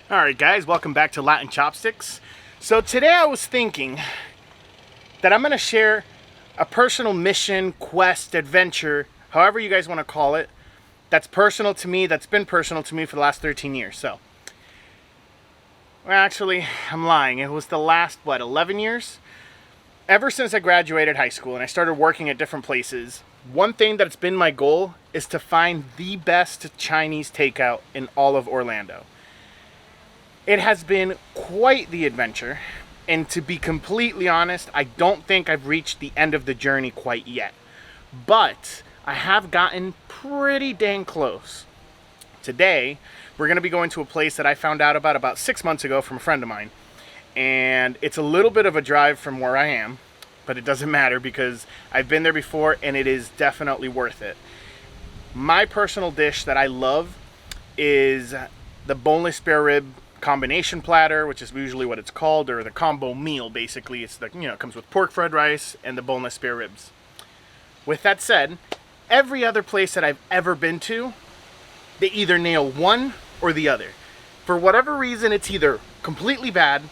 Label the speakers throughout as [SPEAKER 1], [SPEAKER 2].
[SPEAKER 1] Alright guys, welcome back to Latin Chopsticks. So today I was thinking that I'm going to share a personal mission, quest, adventure, however you guys want to call it, that's personal to me, that's been personal to me for the last 13 years. So, well, actually, I'm lying. It was the last, 11 years? Ever since I graduated high school and I started working at different places, one thing that's been my goal is to find the best Chinese takeout in all of Orlando. It has been quite the adventure, and to be completely honest, I don't think I've reached the end of the journey quite yet. But I have gotten pretty dang close. Today, we're going to be going to a place that I found out about 6 months ago from a friend of mine. And it's a little bit of a drive from where I am, but it doesn't matter because I've been there before and it is definitely worth it. My personal dish that I love is the boneless spare rib combination platter, which is usually what it's called, or the combo meal. Basically, it's it comes with pork fried rice and the boneless spare ribs. With that said, every other place that I've ever been to, they either nail one or the other. For whatever reason, it's either completely bad,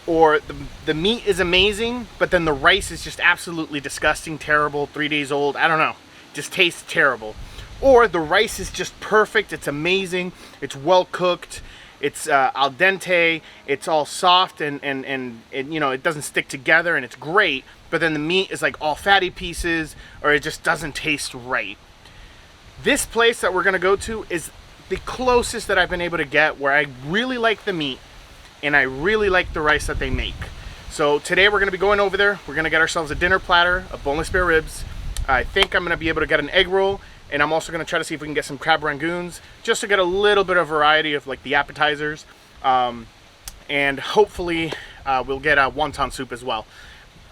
[SPEAKER 1] or the meat is amazing, but then the rice is just absolutely disgusting, terrible, 3 days old. I don't know, just tastes terrible. Or the rice is just perfect, it's amazing, it's well cooked. It's al dente, it's all soft and it doesn't stick together and it's great, but then the meat is like all fatty pieces or it just doesn't taste right. This place that we're gonna go to is the closest that I've been able to get where I really like the meat and I really like the rice that they make. So today we're gonna be going over there, we're gonna get ourselves a dinner platter of boneless spare ribs. I think I'm gonna be able to get an egg roll. And I'm also going to try to see if we can get some crab rangoons just to get a little bit of variety of like the appetizers. And hopefully we'll get a wonton soup as well.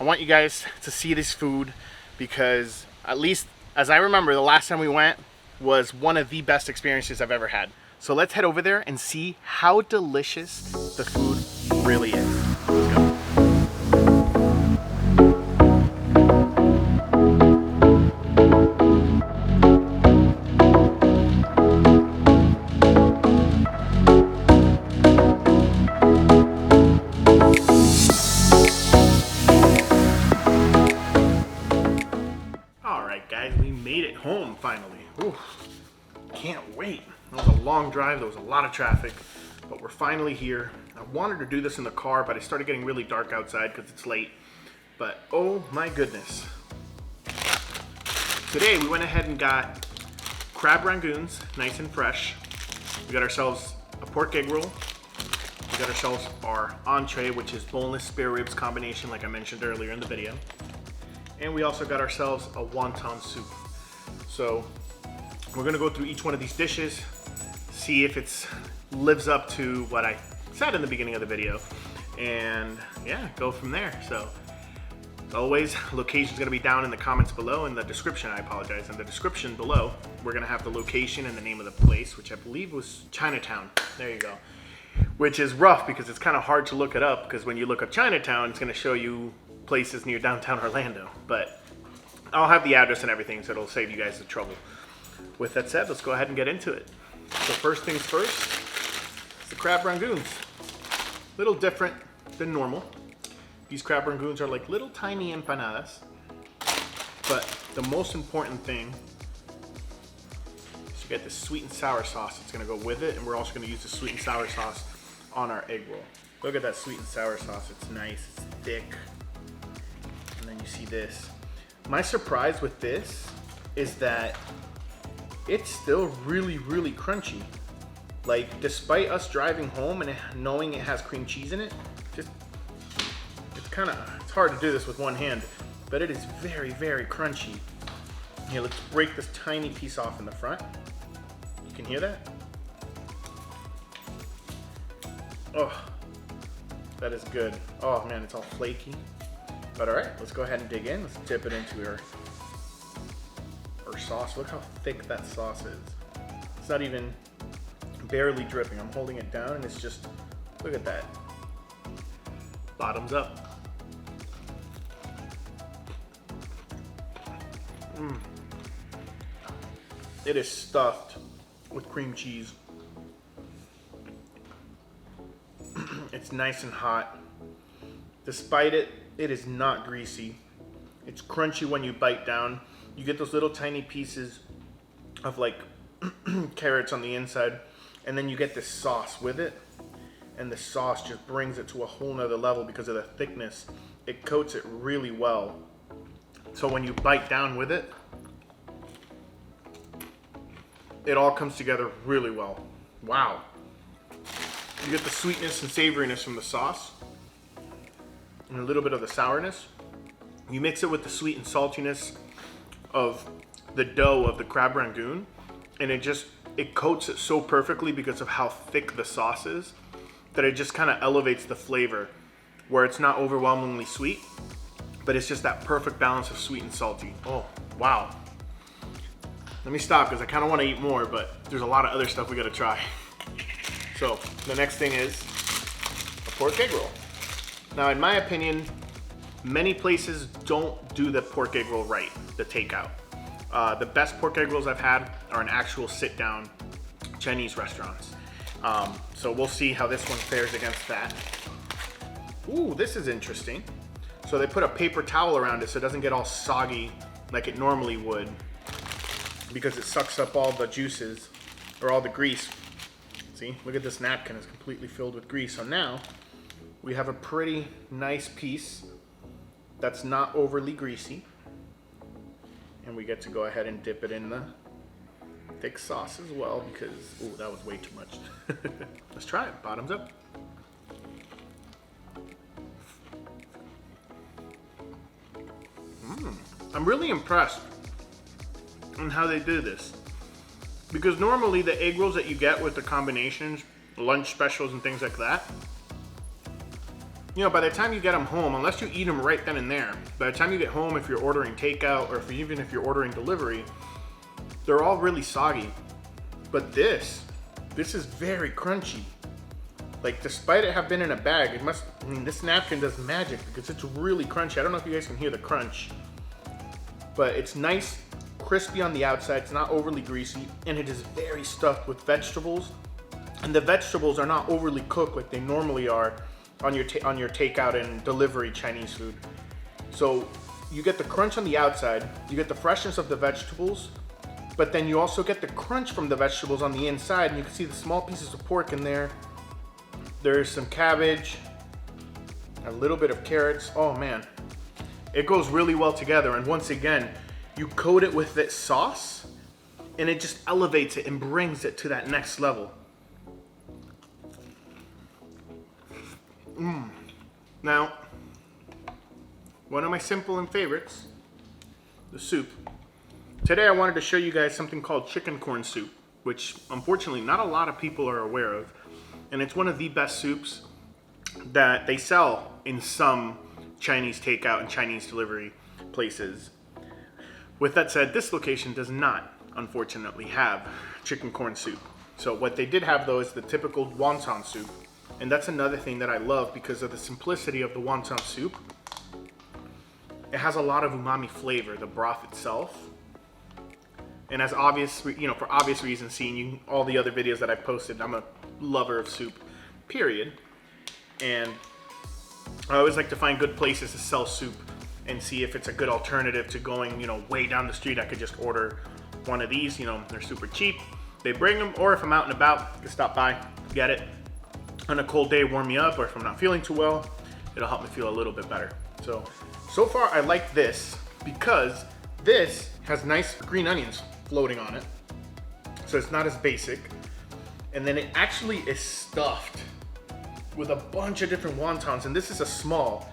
[SPEAKER 1] I want you guys to see this food because at least as I remember, the last time we went was one of the best experiences I've ever had. So let's head over there and see how delicious the food really is. Let's go. Guys, we made it home finally. Ooh, can't wait. That was a long drive, there was a lot of traffic, but we're finally here. I wanted to do this in the car, but it started getting really dark outside because it's late. But oh my goodness. Today we went ahead and got crab rangoons, nice and fresh. We got ourselves a pork egg roll. We got ourselves our entree, which is boneless spare ribs combination like I mentioned earlier in the video. And we also got ourselves a wonton soup. So we're gonna go through each one of these dishes, see if it lives up to what I said in the beginning of the video, and yeah, go from there. So as always, location's gonna be down in the comments below, in the description, I apologize. In the description below, we're gonna have the location and the name of the place, which I believe was Chinatown. There you go. Which is rough because it's kind of hard to look it up, because when you look up Chinatown, it's gonna show you places near downtown Orlando, but I'll have the address and everything, so it'll save you guys the trouble. With that said, let's go ahead and get into it. So first things first, it's the crab rangoons. Little different than normal. These crab rangoons are like little tiny empanadas, but the most important thing is to get the sweet and sour sauce that's gonna go with it, and we're also gonna use the sweet and sour sauce on our egg roll. Look at that sweet and sour sauce, it's nice, it's thick. And then you see this. My surprise with this is that it's still really, really crunchy. Like, despite us driving home and knowing it has cream cheese in it, it's hard to do this with one hand, but it is very, very crunchy. Here, let's break this tiny piece off in the front. You can hear that? Oh, that is good. Oh man, it's all flaky. But all right, let's go ahead and dig in. Let's dip it into our sauce. Look how thick that sauce is. It's not even barely dripping. I'm holding it down and it's just, look at that. Bottoms up. It is stuffed with cream cheese. It's nice and hot. Despite it, it is not greasy. It's crunchy when you bite down. You get those little tiny pieces of like carrots on the inside, and then you get this sauce with it, and the sauce just brings it to a whole nother level because of the thickness. It coats it really well. So when you bite down with it, it all comes together really well. Wow. You get the sweetness and savoriness from the sauce and a little bit of the sourness. You mix it with the sweet and saltiness of the dough of the crab rangoon, and it coats it so perfectly because of how thick the sauce is that it just kind of elevates the flavor, where it's not overwhelmingly sweet, but it's just that perfect balance of sweet and salty. Oh, wow. Let me stop because I kind of want to eat more, but there's a lot of other stuff we got to try. So the next thing is a pork egg roll. Now, in my opinion, many places don't do the pork egg roll right, the takeout. The best pork egg rolls I've had are in actual sit-down Chinese restaurants. So we'll see how this one fares against that. Ooh, this is interesting. So they put a paper towel around it so it doesn't get all soggy like it normally would, because it sucks up all the juices or all the grease. See, look at this napkin, it's completely filled with grease. So now we have a pretty nice piece that's not overly greasy. And we get to go ahead and dip it in the thick sauce as well because, ooh, that was way too much. Let's try it, bottoms up. I'm really impressed on how they do this. Because normally the egg rolls that you get with the combinations, lunch specials and things like that, you know, by the time you get them home, unless you eat them right then and there, by the time you get home, if you're ordering takeout or even if you're ordering delivery, they're all really soggy. But this is very crunchy. Like, despite it have been in a bag, this napkin does magic because it's really crunchy. I don't know if you guys can hear the crunch, but it's nice, crispy on the outside, it's not overly greasy, and it is very stuffed with vegetables. And the vegetables are not overly cooked like they normally are on your takeout and delivery Chinese food. So you get the crunch on the outside, you get the freshness of the vegetables, but then you also get the crunch from the vegetables on the inside, and you can see the small pieces of pork in there. There's some cabbage, a little bit of carrots. Oh man, it goes really well together. And once again, you coat it with this sauce, and it just elevates it and brings it to that next level. Now, one of my simple and favorites, the soup. Today I wanted to show you guys something called chicken corn soup, which unfortunately not a lot of people are aware of. And it's one of the best soups that they sell in some Chinese takeout and Chinese delivery places. With that said, this location does not, unfortunately, have chicken corn soup. So what they did have, though, is the typical wonton soup. And that's another thing that I love because of the simplicity of the wonton soup. It has a lot of umami flavor, the broth itself. And as obvious, for obvious reasons, seeing all the other videos that I've posted, I'm a lover of soup, period. And I always like to find good places to sell soup and see if it's a good alternative to going, way down the street. I could just order one of these, they're super cheap. They bring them, or if I'm out and about, I can stop by, get it. On a cold day, warm me up, or if I'm not feeling too well, it'll help me feel a little bit better. So far I like this because this has nice green onions floating on it. So it's not as basic. And then it actually is stuffed with a bunch of different wontons, and this is a small.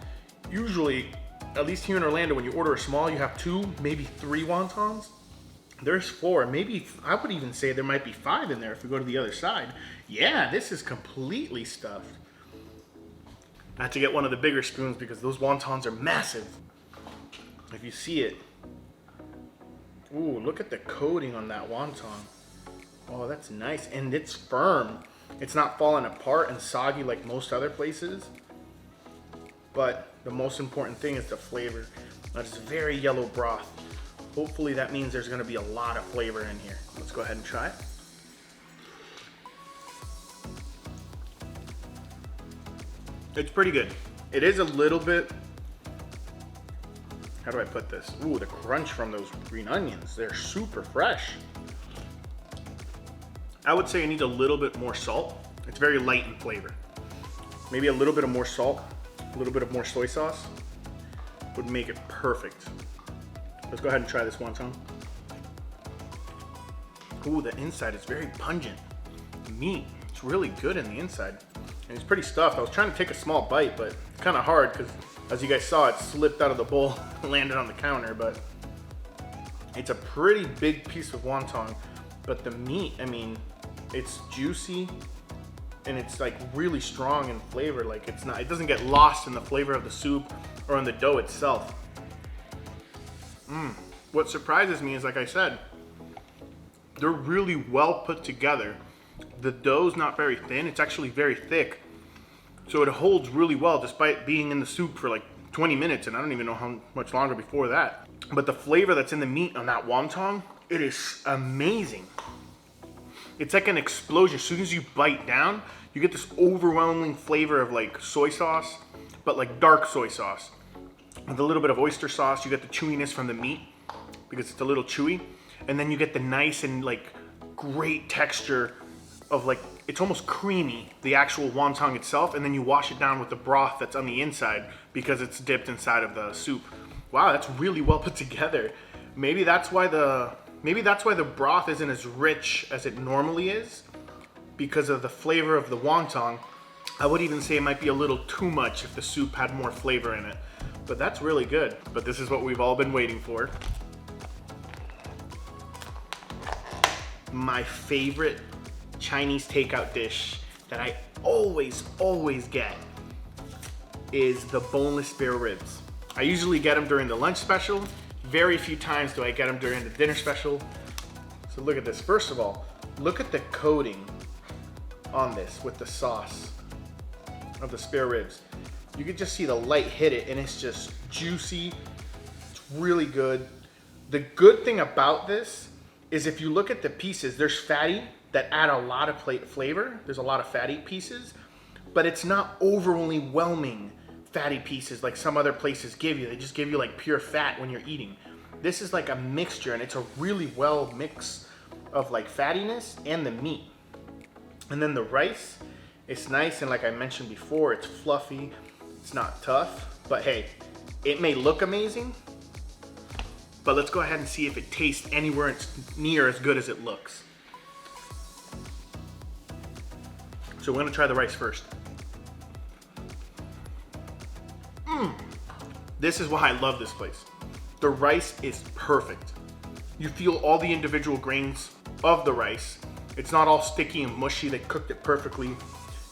[SPEAKER 1] Usually, at least here in Orlando, when you order a small, you have 2, maybe 3 wontons. There's 4, maybe, I would even say there might be 5 in there if we go to the other side. Yeah, this is completely stuffed. I had to get one of the bigger spoons because those wontons are massive. If you see it. Ooh, look at the coating on that wonton. Oh, that's nice, and it's firm. It's not falling apart and soggy like most other places. But the most important thing is the flavor. That is very yellow broth. Hopefully that means there's gonna be a lot of flavor in here. Let's go ahead and try it. It's pretty good. It is a little bit, how do I put this? Ooh, the crunch from those green onions. They're super fresh. I would say it needs a little bit more salt. It's very light in flavor. Maybe a little bit of more salt, a little bit of more soy sauce would make it perfect. Let's go ahead and try this wonton. Ooh, the inside is very pungent. The meat, it's really good in the inside. And it's pretty stuffed. I was trying to take a small bite, but it's kind of hard because as you guys saw, it slipped out of the bowl and landed on the counter, but it's a pretty big piece of wonton. But the meat, I mean, it's juicy and it's like really strong in flavor. Like it doesn't get lost in the flavor of the soup or in the dough itself. What surprises me is, like I said, they're really well put together. The dough's not very thin, it's actually very thick. So it holds really well despite being in the soup for like 20 minutes, and I don't even know how much longer before that. But the flavor that's in the meat on that wonton, it is amazing. It's like an explosion. As soon as you bite down, you get this overwhelming flavor of like soy sauce, but like dark soy sauce. With a little bit of oyster sauce, you get the chewiness from the meat because it's a little chewy. And then you get the nice and like great texture of like, it's almost creamy, the actual wonton itself. And then you wash it down with the broth that's on the inside because it's dipped inside of the soup. Wow, that's really well put together. Maybe that's why the broth isn't as rich as it normally is because of the flavor of the wonton. I would even say it might be a little too much if the soup had more flavor in it. But that's really good. But this is what we've all been waiting for. My favorite Chinese takeout dish that I always get is the boneless spare ribs. I usually get them during the lunch special. Very few times do I get them during the dinner special. So look at this. First of all, look at the coating on this with the sauce of the spare ribs. You can just see the light hit it and it's just juicy. It's really good. The good thing about this is if you look at the pieces, there's fatty that add a lot of flavor. There's a lot of fatty pieces, but it's not overwhelming fatty pieces like some other places give you. They just give you like pure fat when you're eating. This is like a mixture, and it's a really well mix of like fattiness and the meat. And then the rice, it's nice, and like I mentioned before, it's fluffy. It's not tough, but hey, it may look amazing, but let's go ahead and see if it tastes anywhere near as good as it looks. So we're gonna try the rice first. This is why I love this place. The rice is perfect. You feel all the individual grains of the rice. It's not all sticky and mushy. They cooked it perfectly.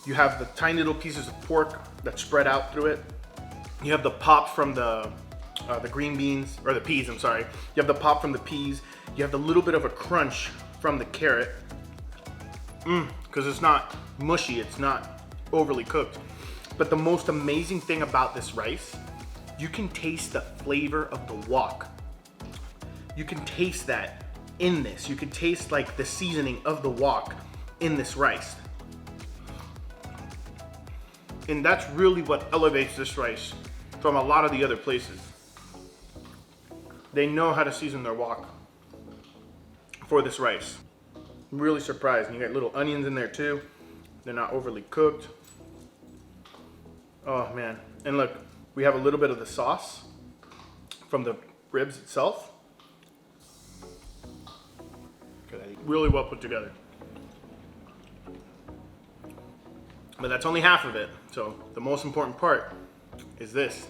[SPEAKER 1] You have the tiny little pieces of pork that spread out through it. You have the pop from the green beans, or the peas, I'm sorry. You have the pop from the peas. You have the little bit of a crunch from the carrot. Because it's not mushy, it's not overly cooked. But the most amazing thing about this rice, you can taste the flavor of the wok. You can taste that in this. You can taste like the seasoning of the wok in this rice. And that's really what elevates this rice from a lot of the other places. They know how to season their wok for this rice. I'm really surprised. And you got little onions in there too. They're not overly cooked. Oh man. And look, we have a little bit of the sauce from the ribs itself. Really well put together. But that's only half of it. So the most important part is this.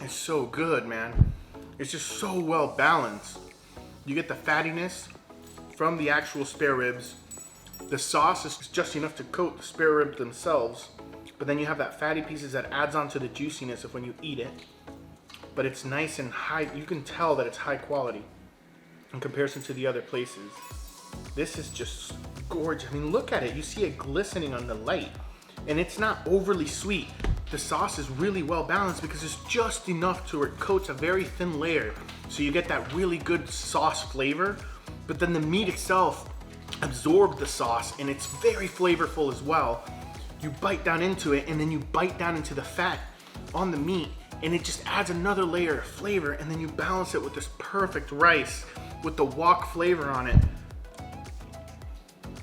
[SPEAKER 1] It's so good, man. It's just so well balanced. You get the fattiness from the actual spare ribs. The sauce is just enough to coat the spare ribs themselves, but then you have that fatty pieces that adds on to the juiciness of when you eat it. But it's nice and high. You can tell that it's high quality in comparison to the other places. This is just gorgeous. I mean, look at it. You see it glistening on the light, and it's not overly sweet. The sauce is really well balanced because it's just enough to where it coats a very thin layer. So you get that really good sauce flavor, but then the meat itself absorb the sauce, and it's very flavorful as well. You bite down into it, and then you bite down into the fat on the meat, and it just adds another layer of flavor, and then you balance it with this perfect rice with the wok flavor on it.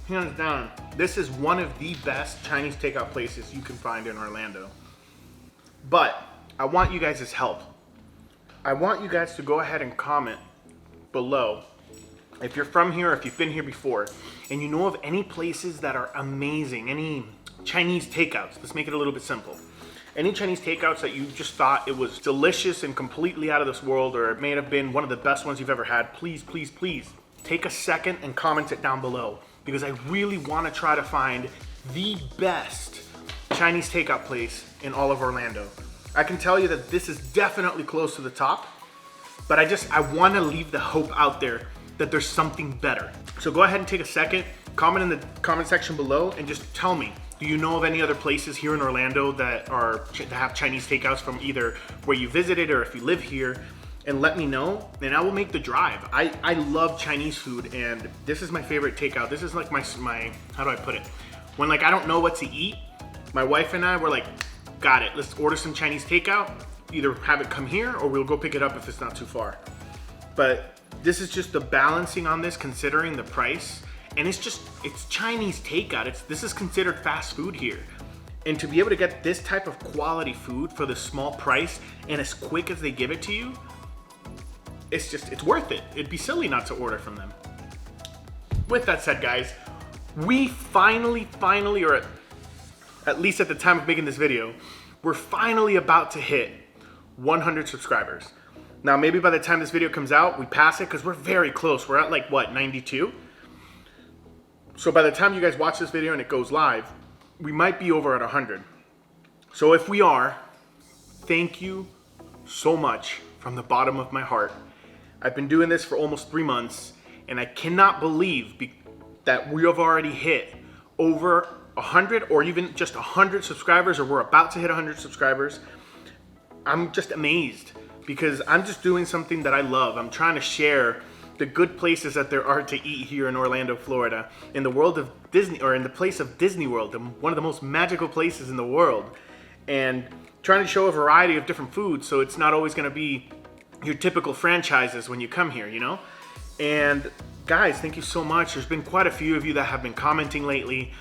[SPEAKER 1] Hands down, this is one of the best Chinese takeout places you can find in Orlando. But I want you guys' help. I want you guys to go ahead and comment below if you're from here, or if you've been here before, and you know of any places that are amazing, any Chinese takeouts. Let's make it a little bit simple. Any Chinese takeouts that you just thought it was delicious and completely out of this world, or it may have been one of the best ones you've ever had, please, please, please take a second and comment it down below, because I really want to try to find the best Chinese takeout place in all of Orlando. I can tell you that this is definitely close to the top, but I want to leave the hope out there that there's something better. So go ahead and take a second, comment in the comment section below, and just tell me, do you know of any other places here in Orlando that have Chinese takeouts from either where you visited or if you live here? And let me know, and I will make the drive. I love Chinese food, and this is my favorite takeout. This is like my how do I put it? When like I don't know what to eat, my wife and I were like, got it, let's order some Chinese takeout. Either have it come here or we'll go pick it up if it's not too far. But this is just the balancing on this, considering the price. And it's Chinese takeout. This is considered fast food here. And to be able to get this type of quality food for the small price and as quick as they give it to you, it's worth it. It'd be silly not to order from them. With that said, guys, we finally, or at least at the time of making this video, we're finally about to hit 100 subscribers. Now, maybe by the time this video comes out, we pass it, because we're very close. We're at like, what, 92? So by the time you guys watch this video and it goes live, we might be over at 100. So if we are, thank you so much from the bottom of my heart. I've been doing this for almost 3 months, and I cannot believe that we have already hit over 100, or even just 100 subscribers, or we're about to hit 100 subscribers. I'm just amazed, because I'm just doing something that I love. I'm trying to share the good places that there are to eat here in Orlando, Florida, in the world of Disney, or in the place of Disney World, one of the most magical places in the world, and trying to show a variety of different foods, so it's not always going to be your typical franchises when you come here, you know? And guys, thank you so much. There's been quite a few of you that have been commenting lately,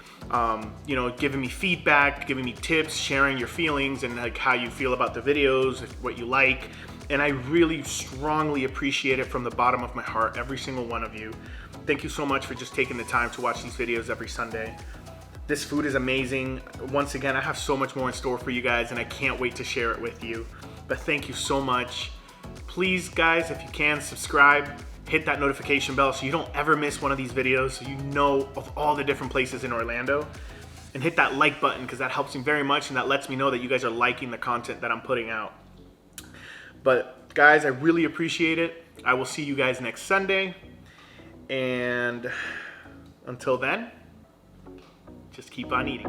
[SPEAKER 1] you know, giving me feedback, giving me tips, sharing your feelings and like how you feel about the videos, what you like. And I really strongly appreciate it from the bottom of my heart, every single one of you. Thank you so much for just taking the time to watch these videos every Sunday. This food is amazing. Once again, I have so much more in store for you guys, and I can't wait to share it with you. But thank you so much. Please, guys, if you can, subscribe, hit that notification bell so you don't ever miss one of these videos, so you know of all the different places in Orlando. And hit that like button, because that helps me very much, and that lets me know that you guys are liking the content that I'm putting out. But guys, I really appreciate it. I will see you guys next Sunday. And until then, just keep on eating.